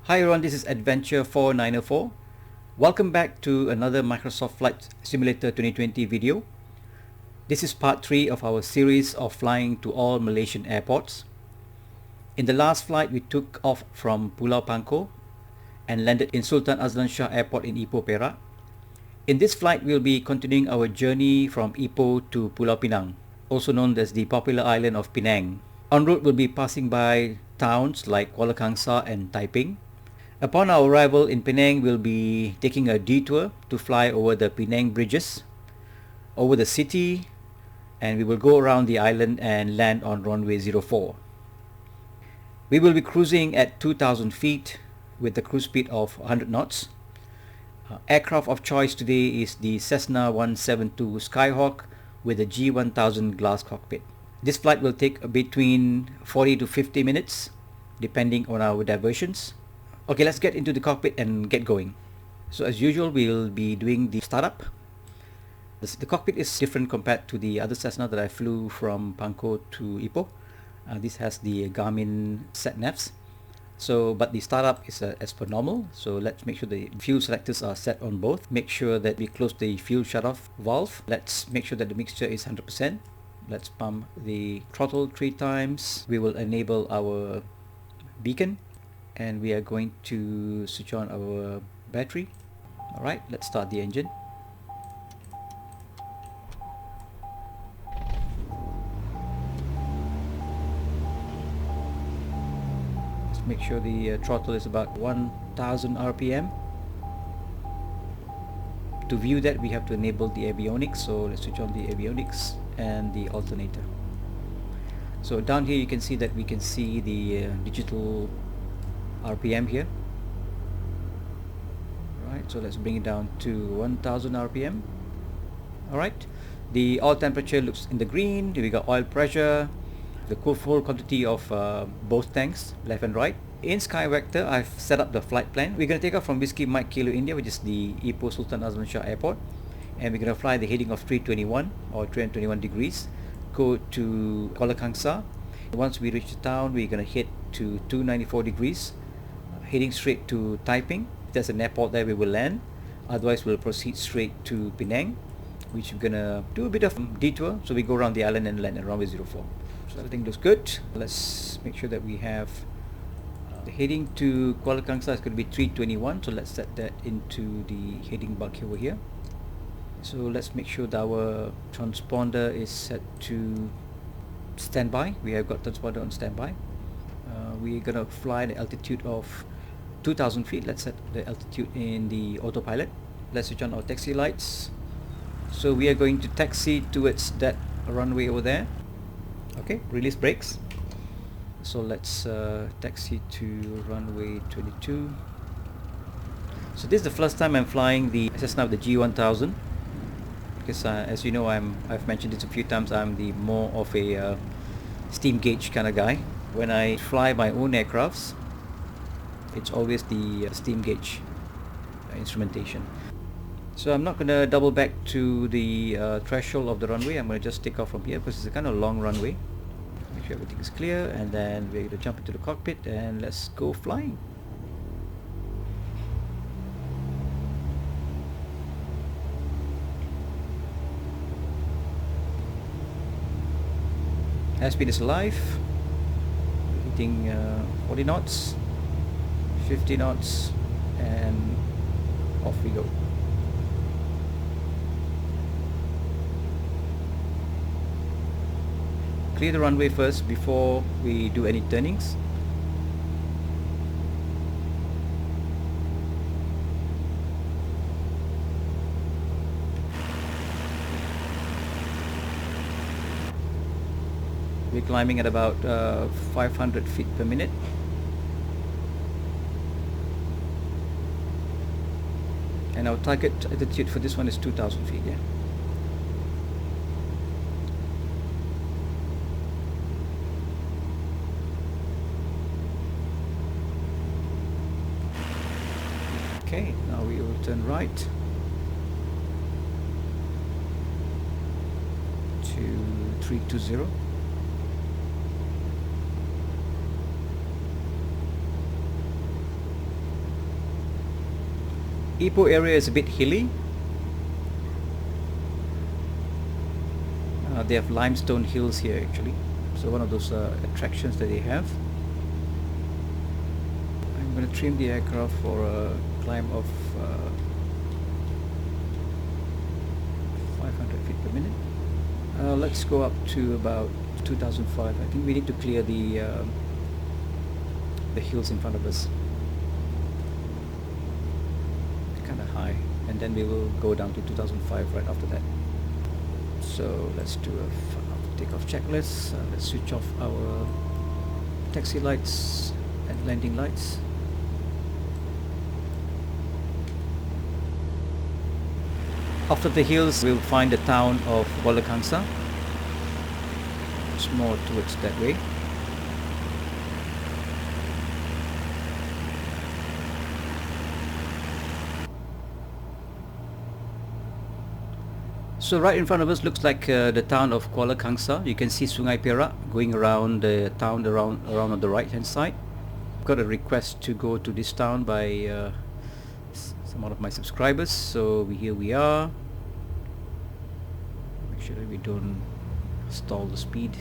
Hi everyone, this is Adventure 4904. Welcome back to another Microsoft Flight Simulator 2020 video. This is part 3 of our series of flying to all Malaysian airports. In the last flight, we took off from Pulau Pinang and landed in Sultan Azlan Shah Airport in Ipoh, Perak. In this flight, we'll be continuing our journey from Ipoh to Pulau Pinang, also known as the popular island of Penang. En route, we'll be passing by towns like Kuala Kangsta and Taiping. Upon our arrival in Penang, we'll be taking a detour to fly over the Penang bridges, over the city, and we will go around the island and land on runway 04. We will be cruising at 2,000 feet with a cruise speed of 100 knots. Aircraft of choice today is the Cessna 172 Skyhawk with a G1000 glass cockpit. This flight will take between 40 to 50 minutes depending on our diversions. Okay, let's get into the cockpit and get going. So as usual, we'll be doing the startup. The cockpit is different compared to the other Cessna that I flew from Panko to Ipoh. This has the Garmin sat navs. But the startup is as per normal. So let's make sure the fuel selectors are set on both. Make sure that we close the fuel shutoff valve. Let's make sure that the mixture is 100%. Let's pump the throttle 3 times. We will enable our beacon. And we are going to switch on our battery. Alright, let's start the engine. Let's make sure the throttle is about 1000 RPM. To view that, we have to enable the avionics. So let's switch on the avionics and the alternator. So down here you can see that we can see the digital RPM here. Right, so let's bring it down to 1000 RPM. Alright, the oil temperature looks in the green. We got oil pressure, the full quantity of both tanks, left and right. In Sky Vector, I've set up the flight plan. We're going to take off from Whiskey Mike Kilo India, which is the Ipoh Sultan Azlan Shah Airport, and we're going to fly the heading of 321 or 321 degrees, go to Kuala Kangsta. Once we reach the town, we're going to head to 294 degrees, heading straight to Taiping. If there's an airport there, we will land. Otherwise, we'll proceed straight to Penang, which we're gonna do a bit of detour. So we go around the island and land at runway 04. So everything looks good. Let's make sure that we have the heading to Kuala Kangsta is going to be 321. So let's set that into the heading bulk over here. So let's make sure that our transponder is set to standby. We have got transponder on standby. We're gonna fly the altitude of 2,000 feet. Let's set the altitude in the autopilot. Let's switch on our taxi lights. So we are going to taxi towards that runway over there. Okay, release brakes. So let's taxi to runway 22. So this is the first time I'm flying the Cessna with the G1000, because as you know, I've mentioned this a few times, I'm the more of a steam gauge kind of guy. When I fly my own aircrafts, it's always the steam gauge instrumentation. So I'm not going to double back to the threshold of the runway. I'm going to just take off from here because it's a kind of long runway. Make sure everything is clear, and then we're going to jump into the cockpit and let's go flying. Airspeed is alive. Hitting 40 knots, 50 knots, and off we go. Clear the runway first before we do any turnings. We're climbing at about 500 feet per minute. And our target altitude for this one is 2,000 feet, yeah. Okay, now we will turn right to 320. Ipoh area is a bit hilly. They have limestone hills here actually, so one of those attractions that they have. I'm going to trim the aircraft for a climb of 500 feet per minute. Let's go up to about 2005. I think we need to clear the hills in front of us. Kind of high, and then we will go down to 2005 right after that. So let's do a takeoff checklist. Let's switch off our taxi lights and landing lights. After the hills, we'll find the town of Kuala Kangsta. It's more towards that way. So right in front of us looks like the town of Kuala Kangsta. You can see Sungai Perak going around the town around on the right hand side. Got a request to go to this town by some of my subscribers, so here we are. Make sure that we don't stall the speed.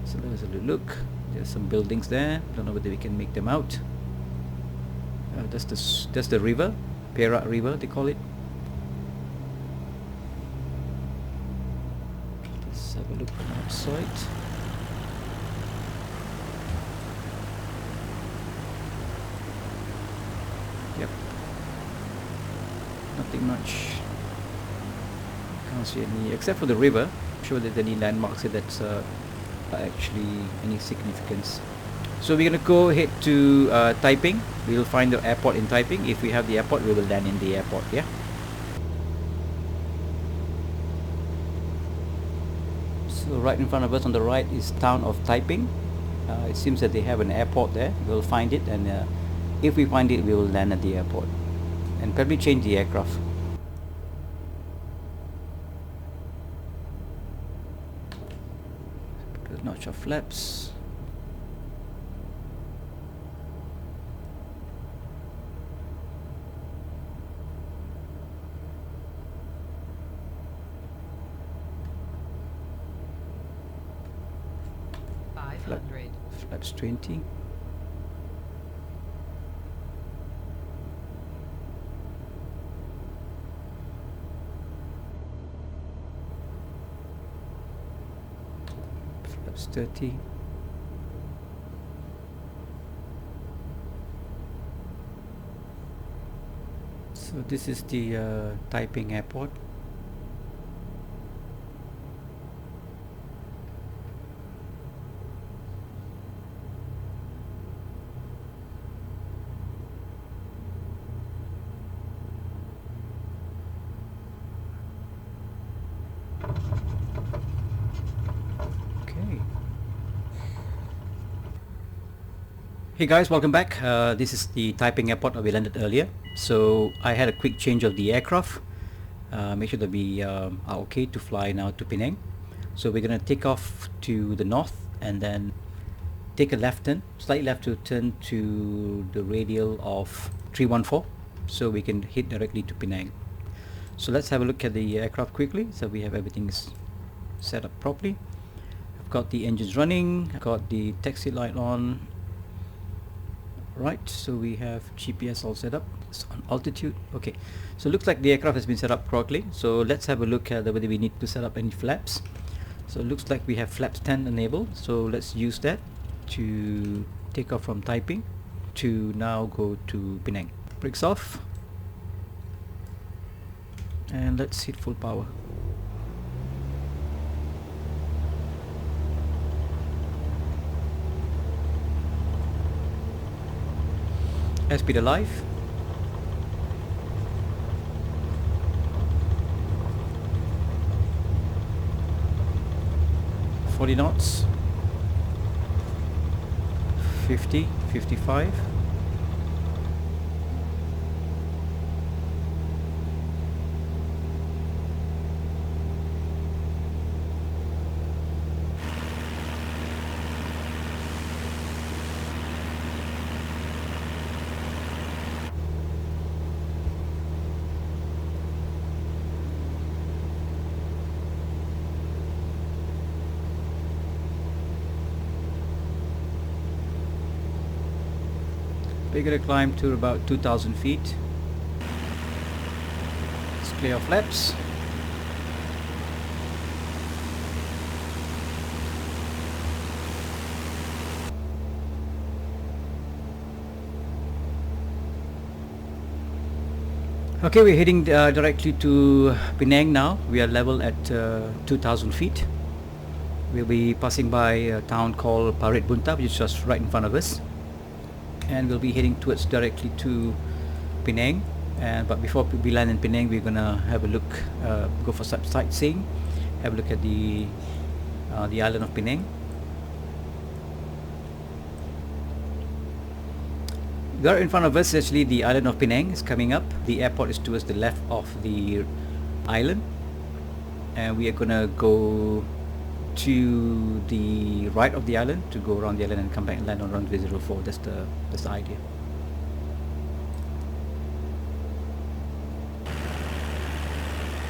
So let's have a look. There's some buildings there. Don't know whether we can make them out. That's the river, Perak River they call it. Let's have a look from outside. Yep. Nothing much. Can't see any, except for the river. I'm sure that any landmarks here that's actually any significance. So we're gonna go head to Taiping. We'll find the airport in Taiping. If we have the airport, we will land in the airport. Yeah. So right in front of us on the right is town of Taiping. It seems that they have an airport there. We'll find it, and if we find it, we will land at the airport and probably change the aircraft. Put a notch of flaps. Flaps 20. Flaps 30. So this is the Taiping airport. Hey guys, welcome back. This is the Taiping airport where we landed earlier. So I had a quick change of the aircraft. Make sure that we are okay to fly now to Penang. So we're going to take off to the north and then take a left turn, slight left to turn to the radial of 314, so we can hit directly to Penang. So let's have a look at the aircraft quickly. So we have everything set up properly. I've got the engines running, I've got the taxi light on. Right, so we have GPS all set up. It's on altitude. Okay, so it looks like the aircraft has been set up correctly. So let's have a look at whether we need to set up any flaps. So it looks like we have flaps 10 enabled. So let's use that to take off from Taiping to now go to Penang. Brakes off. And let's hit full power. Airspeed alive. Forty knots. 50, 55. We're going to climb to about 2,000 feet. Let's clear our flaps. Okay, we're heading directly to Penang now. We are level at 2,000 feet. We'll be passing by a town called Parit Bunta, which is just right in front of us. And we'll be heading towards directly to Penang. But before we land in Penang, we're gonna have a look, go for some sightseeing, have a look at the island of Penang. There in front of us, actually, the island of Penang is coming up. The airport is towards the left of the island, and we are gonna go to the right of the island to go around the island and come back and land on runway 04. That's the idea.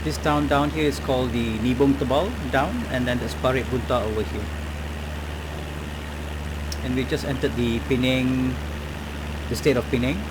This town down here is called the Nibong Tebal down, and then there's Parit Bunta over here. And we just entered the Penang, the state of Penang.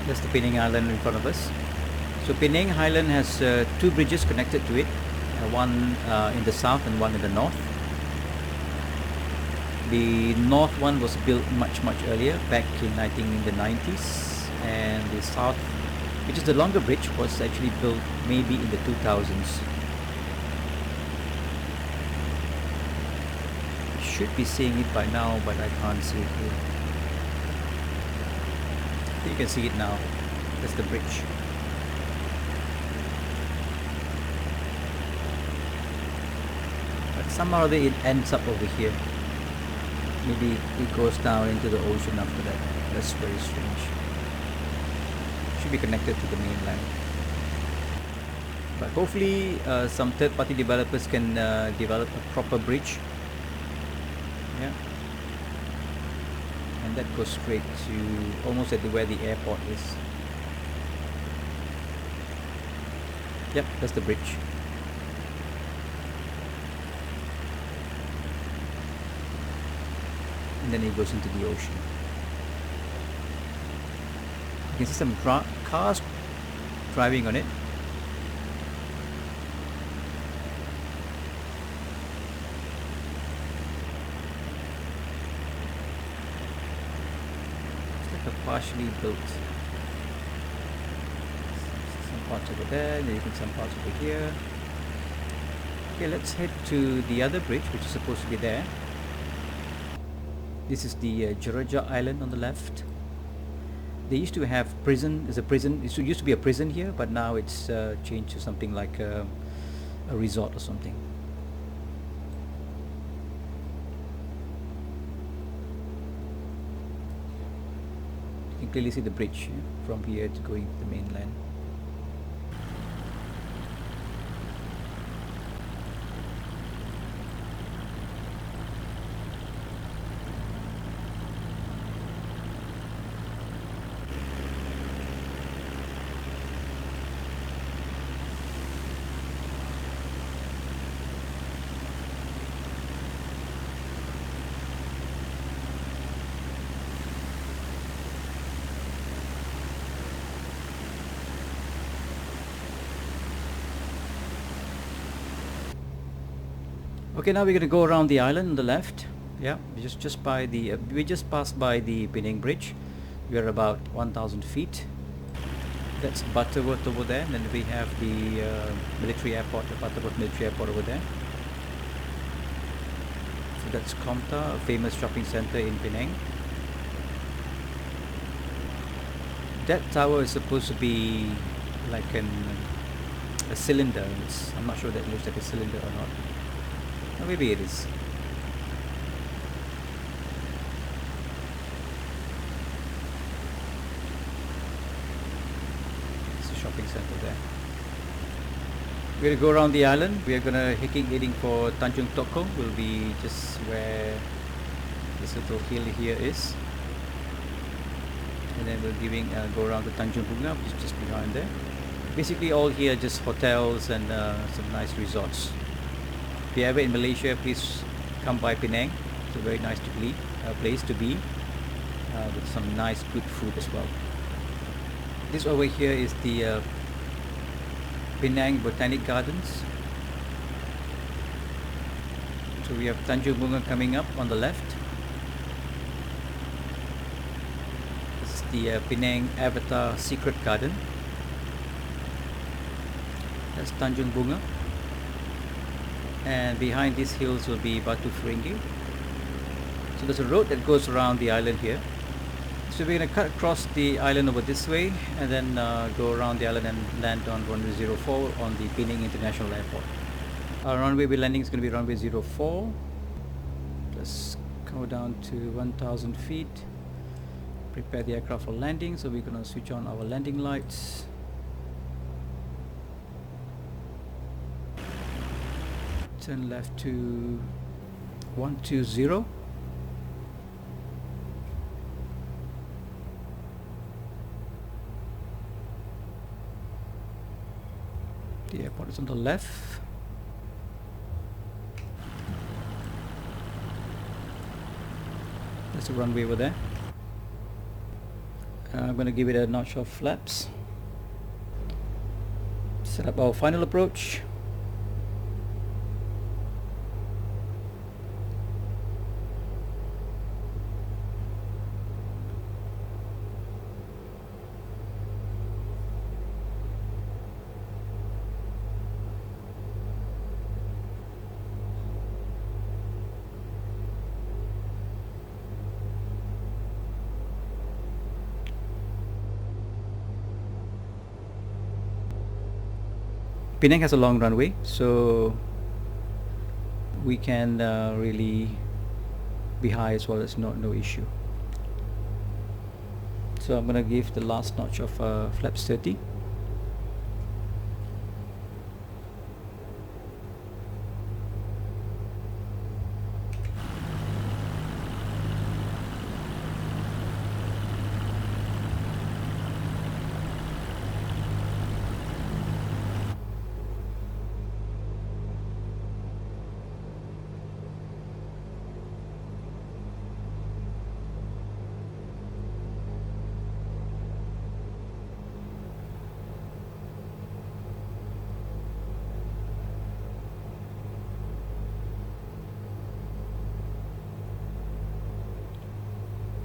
That's the Penang Island in front of us. So Penang Highland has two bridges connected to it, one in the south and one in the north. The north one was built much earlier, back in I think in the 90s, and the south, which is the longer bridge, was actually built maybe in the 2000s. Should be seeing it by now, but I can't see it here. You can see it now. That's the bridge. But somehow or other it ends up over here. Maybe it goes down into the ocean after that. That's very strange. Should be connected to the mainland. But hopefully some third-party developers can develop a proper bridge. Yeah, and that goes straight to almost at where the airport is. Yep, that's the bridge. And then it goes into the ocean. You can see some cars driving on it. Partially built. Some parts over there, then you can some parts over here. Okay, let's head to the other bridge, which is supposed to be there. This is the Jeraja Island on the left. They used to have prison. There's a prison. It used to be a prison here, but now it's changed to something like a resort or something. You can clearly see the bridge from here to going to the mainland. Okay, now we're going to go around the island on the left. Yeah, we just by the we just passed by the Penang Bridge. We are about 1,000 feet. That's Butterworth over there, and then we have the military airport, the Butterworth military airport over there. So that's KOMTAR, a famous shopping center in Penang. That tower is supposed to be like a cylinder. I'm not sure that it looks like a cylinder or not. Or maybe it is. It's a shopping center there. We're going to go around the island. We are going to heading for Tanjung Tokong. Will be just where this little hill here is. And then we're go around to Tanjung Bunga, which is just behind there. Basically all here just hotels and some nice resorts. If you're ever in Malaysia, please come by Penang. It's a very nice place to be, with some nice good food as well. This over here is the Penang Botanic Gardens. So we have Tanjung Bunga coming up on the left. This is the Penang Avatar Secret Garden. That's Tanjung Bunga. And behind these hills will be Batu Ferringhi. So there's a road that goes around the island here. So we're going to cut across the island over this way and then go around the island and land on runway 04 on the Penang International Airport. Our runway we're landing is going to be runway 04. Let's go down to 1,000 feet. Prepare the aircraft for landing. So we're going to switch on our landing lights. Turn left to 120. The airport is on the left. There's a runway over there. I'm going to give it a notch of flaps. Set up our final approach. Penang has a long runway, so we can really be high as well. As no issue. So I'm gonna give the last notch of flaps 30.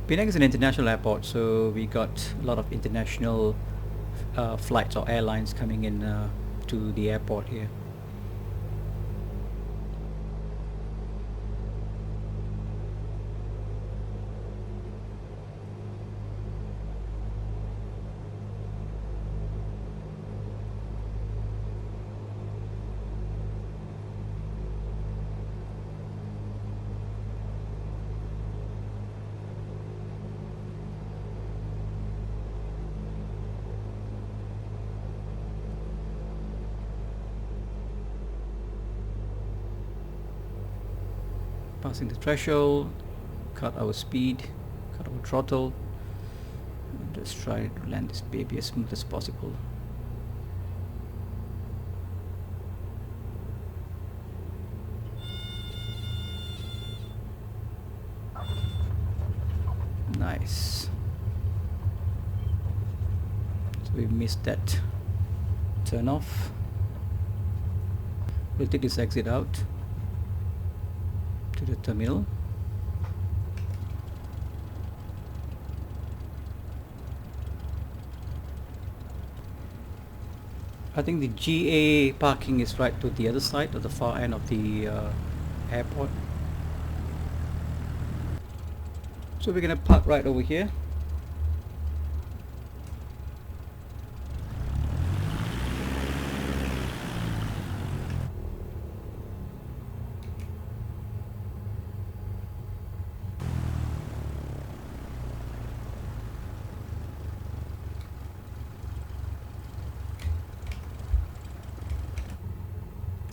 Penang is an international airport, so we got a lot of international flights or airlines coming in to the airport here. Passing the threshold, cut our speed, cut our throttle, and just try to land this baby as smooth as possible. Nice. So we missed that turn off. We'll take this exit out to the terminal. I think the GA parking is right to the other side, at the far end of the airport. So we're gonna park right over here.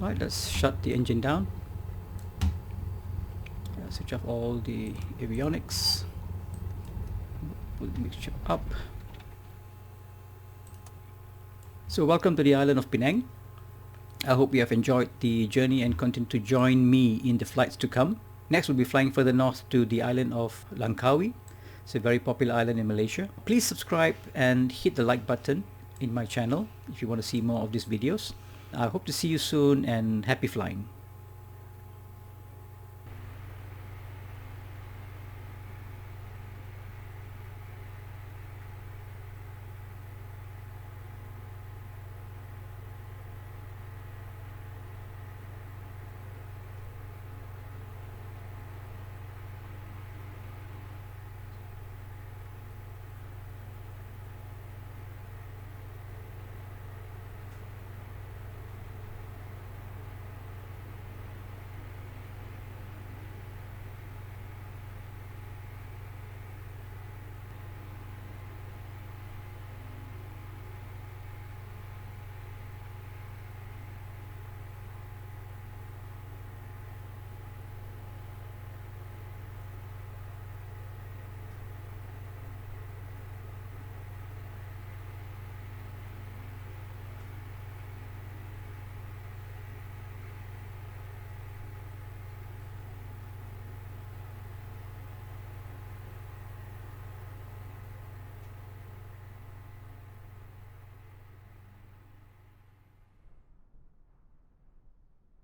Right, let's shut the engine down. Switch off all the avionics. Pull the mixture up. So welcome to the island of Penang. I hope you have enjoyed the journey and continue to join me in the flights to come. Next, we'll be flying further north to the island of Langkawi. It's a very popular island in Malaysia. Please subscribe and hit the like button in my channel if you want to see more of these videos. I hope to see you soon, and happy flying.